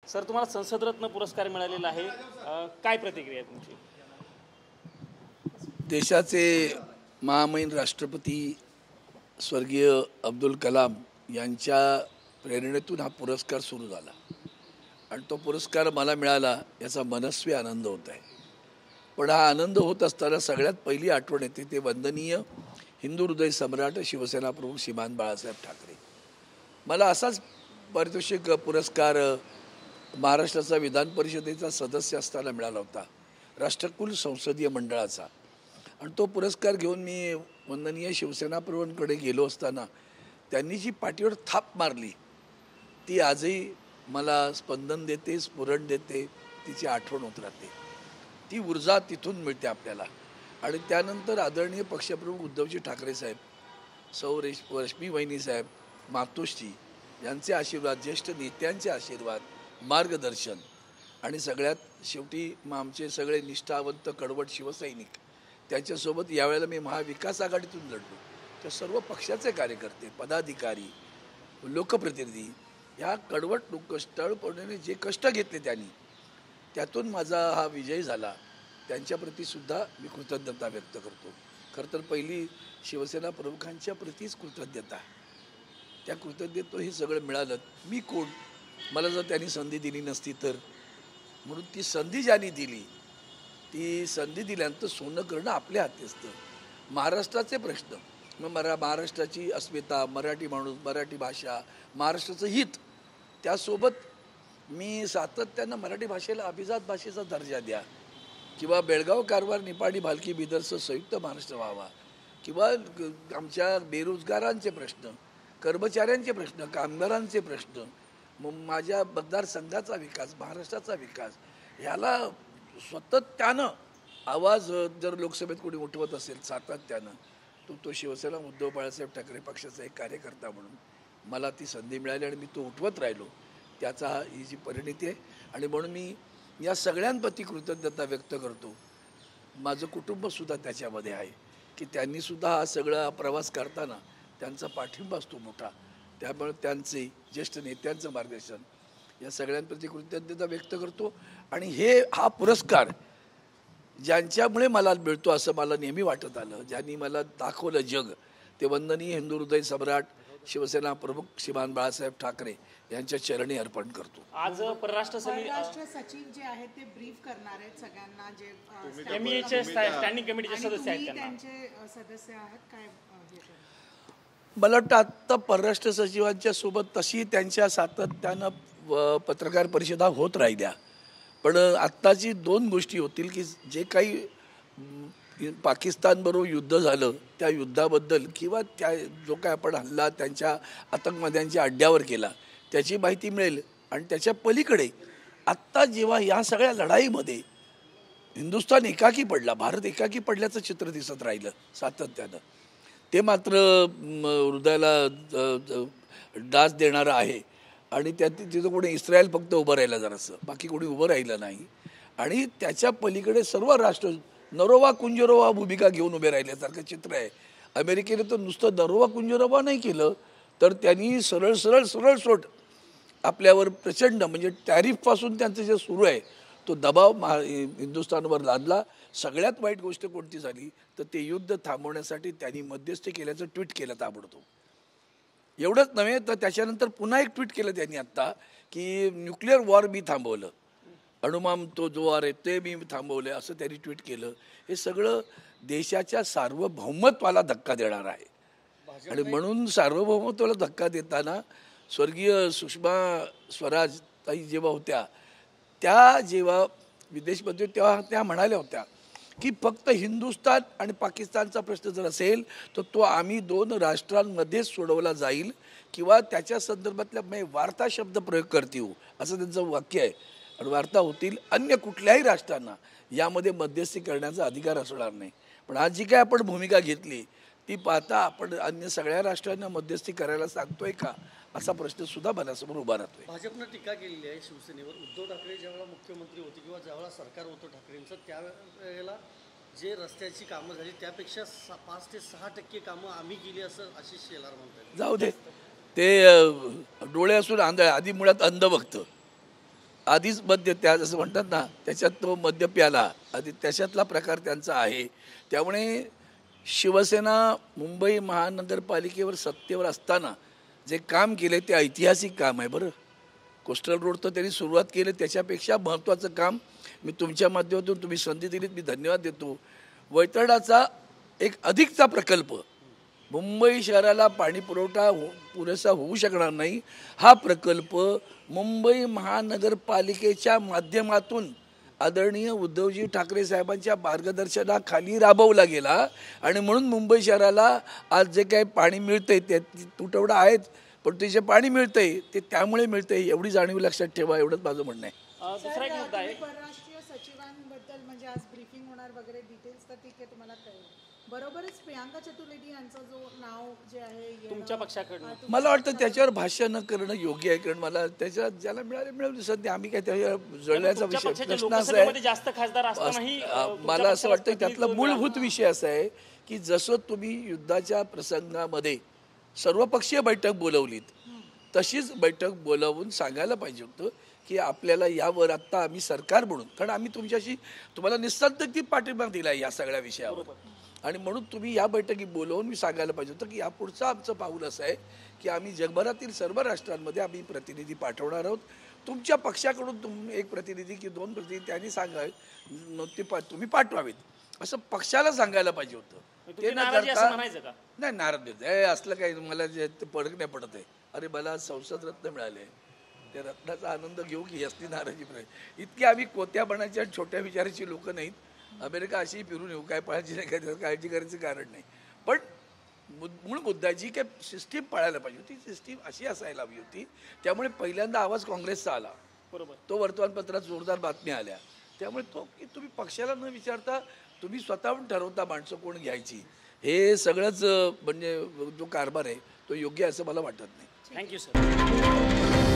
Sir, तुम्हाला संसदरत्न पुरस्कार मिळालेला आहे, काय प्रतिक्रिया आहे तुमची? देशाचे महामहिम राष्ट्रपती स्वर्गीय अब्दुल कलाम यांच्या प्रेरणेतून हा पुरस्कार सुरू झाला आणि तो पुरस्कार मला मिळाला याचा मनस्वी आनंद होत आहे. पण हा आनंद होत असताना सगळ्यात पहिली आठवण येते ते वंदनीय हिंदू हृदय सम्राट शिवसेना प्रमुख श्रीमान बाळासाहेब ठाकरे. मला असाच पारितोषिक पुरस्कार महाराष्ट्राचा विधान परिषदेचा सदस्य असताना मिळाला होता, राष्ट्रकुल संसदीय मंडळाचा. आणि तो पुरस्कार घेऊन मी वंदनीय शिवसेना प्रमुखांकडे गेलो असताना त्यांनी जी पाठीवर थाप मारली ती आजही मला स्पंदन देते, स्फुरण देते, तिची आठवण होत राहते. ती ऊर्जा तिथून मिळते आपल्याला. आणि त्यानंतर आदरणीय पक्षप्रमुख उद्धवजी ठाकरे साहेब, सौ रश्मी वहिनी साहेब, मातोश्री यांचे आशीर्वाद, ज्येष्ठ नेत्यांचे आशीर्वाद, मार्गदर्शन आणि सगळ्यात शेवटी आमचे सगळे निष्ठावंत कडवट शिवसैनिक त्यांच्यासोबत यावेळेला मी महाविकास आघाडीतून लढलो. त्या सर्व पक्षाचे कार्यकर्ते, पदाधिकारी, लोकप्रतिनिधी ह्या कडवट कष्टपणे जे कष्ट घेतले त्यांनी, त्यातून माझा हा विजय झाला. त्यांच्याप्रती सुद्धा मी कृतज्ञता व्यक्त करतो. खरं तर पहिली शिवसेना प्रमुखांच्या प्रतीच कृतज्ञता. त्या कृतज्ञतेतून हे सगळं मिळालं. मी कोण, मला जर त्यांनी संधी दिली नसती तर. म्हणून ती संधी ज्यांनी दिली, ती संधी दिल्यानंतर सोनं करणं आपल्या हाती असतं. महाराष्ट्राचे प्रश्न, मग महाराष्ट्राची अस्मिता, मराठी माणूस, मराठी भाषा, महाराष्ट्राचं हित, त्यासोबत मी सातत्यानं मराठी भाषेला अभिजात भाषेचा दर्जा द्या, किंवा बेळगाव, कारवार, निपाणी, भालकी, बिदरचं संयुक्त महाराष्ट्र व्हावा, किंवा आमच्या बेरोजगारांचे प्रश्न, कर्मचाऱ्यांचे प्रश्न, कामगारांचे प्रश्न, मग माझ्या मतदारसंघाचा विकास, महाराष्ट्राचा विकास, ह्याला सातत्यानं आवाज जर लोकसभेत कोणी उठवत असेल सातत्यानं, तो शिवसेना उद्धव बाळासाहेब ठाकरे पक्षाचा एक कार्यकर्ता म्हणून मला ती संधी मिळाली आणि मी तो उठवत राहिलो. त्याचा ही जी परिणिती आहे. आणि म्हणून मी या सगळ्यांप्रती कृतज्ञता व्यक्त करतो. माझं कुटुंबसुद्धा त्याच्यामध्ये आहे की त्यांनीसुद्धा हा सगळा प्रवास करताना त्यांचा पाठिंबा असतो मोठा. त्यामुळे त्यांचे ज्येष्ठ नेत्यांचं मार्गदर्शन, या सगळ्यांप्रती कृतज्ञता व्यक्त करतो. आणि हा पुरस्कार ज्यांच्यामुळे मला मिळतो असं मला नेहमी वाटत आलं, ज्यांनी मला दाखवलं जग, ते वंदनीय हिंदू हृदय सम्राट शिवसेना प्रमुख श्रीमान बाळासाहेब ठाकरे यांच्या चरणी अर्पण करतो. आज परराष्ट्र सचिव जे आहेत ते ब्रीफ करणार आहेत सगळ्यांना, जे एमईएचे स्टँडिंग कमिटीचे सदस्य आहेत, त्यांचे सदस्य आहात काय? मला वाटतं आत्ता परराष्ट्र सचिवांच्या सोबत तशी त्यांच्या सातत्यानं पत्रकार परिषदा होत राहिल्या. पण आत्ताची दोन गोष्टी होतील की जे काही पाकिस्तानबरोबर युद्ध झालं त्या युद्धाबद्दल, किंवा त्या जो काय आपण हल्ला त्यांच्या आतंकवाद्यांच्या अड्ड्यावर केला त्याची माहिती मिळेल. आणि त्याच्या पलीकडे आत्ता जेव्हा या सगळ्या लढाईमध्ये हिंदुस्थान एकाकी पडला, भारत एकाकी पडल्याचं चित्र दिसत राहिलं सातत्यानं, ते मात्र हृदयाला डास देणारं आहे. आणि तिथं कोणी इस्रायल फक्त उभं राहिलं जरासं, बाकी कोणी उभं राहिलं नाही. आणि त्याच्या पलीकडे सर्व राष्ट्र नरोवा कुंजरोवा भूमिका घेऊन उभे राहिल्यासारखं चित्र आहे. अमेरिकेने तर नुसतं नरोवा कुंजरोवा नाही केलं, तर त्यांनी सरळ सरळ सरळ सोट आपल्यावर प्रचंड, म्हणजे टॅरिफपासून त्यांचं जे सुरू आहे तो दबाव हिंदुस्थानवर लादला. सगळ्यात वाईट गोष्ट कोणती झाली तर ते युद्ध थांबवण्यासाठी त्यांनी मध्यस्थी केल्याचं ट्विट केलं ताबडतोब. एवढंच नव्हे तर त्याच्यानंतर पुन्हा एक ट्विट केलं त्यांनी आत्ता की न्यूक्लिअर वॉर मी थांबवलं, अणुमाम तो जो वॉर आहे ते मी थांबवलं, असं त्यांनी ट्विट केलं. हे सगळं देशाच्या सार्वभौमत्वाला धक्का देणार आहे. आणि म्हणून सार्वभौमत्वाला धक्का देताना स्वर्गीय सुषमा स्वराज ताई जेव्हा होत्या, त्या जेव्हा विदेश मंत्री, तेव्हा त्या म्हणाल्या होत्या की फक्त हिंदुस्थान आणि पाकिस्तानचा प्रश्न जर असेल तर तो आम्ही दोन राष्ट्रांमध्येच सोडवला जाईल, किंवा त्याच्या संदर्भातल्या वार्ता शब्द प्रयोग करतील असं त्यांचं वाक्य आहे. आणि वार्ता होतील, अन्य कुठल्याही राष्ट्रांना यामध्ये मध्यस्थी करण्याचा अधिकार असणार नाही. पण आज जी काय आपण भूमिका घेतली ती पाहता आपण अन्य सगळ्या राष्ट्रांना मध्यस्थी करायला सांगतोय का, असा प्रश्न सुद्धा मनासमोर उभा राहतोय. भाजपनं टीका केलेली आहे शिवसेनेवर. उद्धव ठाकरे ज्यावेळेला मुख्यमंत्री होते किंवा ज्यावेळेला सरकार होतं ठाकरेंचं, त्यावेळेला जे रस्त्याची कामं झाली त्यापेक्षा 5 ते 6% कामं आम्ही केली असं आशिष शेलार म्हणतात. जाऊ दे, ते डोळे असून आंधळ, आधी मुळात अंध बघतं. आधीच मद्य त्या जसं म्हणतात ना त्याच्यात तो मद्य प्याला आधी त्याच्यातला प्रकार त्यांचा आहे. त्यामुळे शिवसेना मुंबई महानगरपालिकेवर सत्तेवर असताना जे काम केले ते ऐतिहासिक काम आहे. बरं, कोस्टल रोड तर त्यांनी सुरुवात केली, त्याच्यापेक्षा महत्त्वाचं काम मी तुमच्या माध्यमातून तुम्ही संधी दिलीत मी धन्यवाद देतो. वैतरणाचा एक अधिकचा प्रकल्प, मुंबई शहराला पाणी पुरवठा पुरेसा होऊ शकणार नाही, हा प्रकल्प मुंबई महानगरपालिकेच्या माध्यमातून आदरणीय उद्धवजी ठाकरे साहेबांच्या मार्गदर्शनाखाली राबवला गेला. आणि म्हणून मुंबई शहराला आज जे काही पाणी मिळतंय ते तुटवडा आहेत, पण ते जे पाणी मिळतंय ते त्यामुळे मिळतंय एवढी जाणीव लक्षात ठेवा. एवढंच माझं म्हणणं आहे. दुसरा एक मुद्दा आहे, परराष्ट्रीय सचिवांबद्दल म्हणजे आज ब्रीफिंग होणार वगैरे डिटेल्स तर ठीक आहे तुम्हाला कळेल. बरोबरच प्रियांका चतुर्वेदी यांचं जो नाव जे आहे तुमच्या पक्षाकडनं मला वाटतं त्याच्यावर भाष्य न करणं योग्य आहे. कारण मला त्याच्यात ज्याला मिळाले सध्या आम्ही काय त्याच्यावर जळण्याचा विषय प्रश्न असा लोकसभेमध्ये जास्त खासदार असतानाही आहे. मला असं वाटतं त्यातला मूलभूत विषय असा आहे की जसं तुम्ही युद्धाच्या प्रसंगामध्ये सर्वपक्षीय बैठक बोलवलीत तशीच बैठक बोलावून सांगायला पाहिजे होतं की आपल्याला यावर आत्ता आम्ही सरकार म्हणून, कारण आम्ही तुम्हाला निस्संदिग्ध पाठिंबा दिला या सगळ्या विषयावर, आणि म्हणून तुम्ही या बैठकीत बोलवून मी सांगायला पाहिजे होतं की यापुढचं आमचं पाऊल असं आहे की आम्ही जगभरातील सर्व राष्ट्रांमध्ये आम्ही प्रतिनिधी पाठवणार आहोत. तुमच्या पक्षाकडून एक प्रतिनिधी की 2 प्रतिनिधी त्यांनी तुम्ही पाठवावेत असं पक्षाला सांगायला पाहिजे होतं. ते न करता नाही नाराज असलं काही मला जे पडक नाही पडत आहे. अरे मला संसद रत्न मिळाले, त्या रत्नाचा आनंद घेऊ की यासनी नाराजी पाहिजे. इतके आम्ही कोत्यापणाची आणि छोट्या विचाराची लोक नाहीत. अमेरिका अशी फिरून येऊ काय पाळायची नाही, काय काळजी करायचं कारण नाही. पण मूळ मुद्दा जी काय सिस्टीम पाळायला पाहिजे होती, सिस्टीम अशी असायला हवी होती. त्यामुळे पहिल्यांदा आवाज काँग्रेसचा आला, बरोबर, तो वर्तमानपत्रात जोरदार बातम्या आल्या. त्यामुळे तो की तुम्ही पक्षाला न विचारता तुम्ही स्वतःहून ठरवता माणसं कोण घ्यायची, हे सगळंच म्हणजे जो कारभार आहे तो योग्य असं मला वाटत नाही. Thank you sir.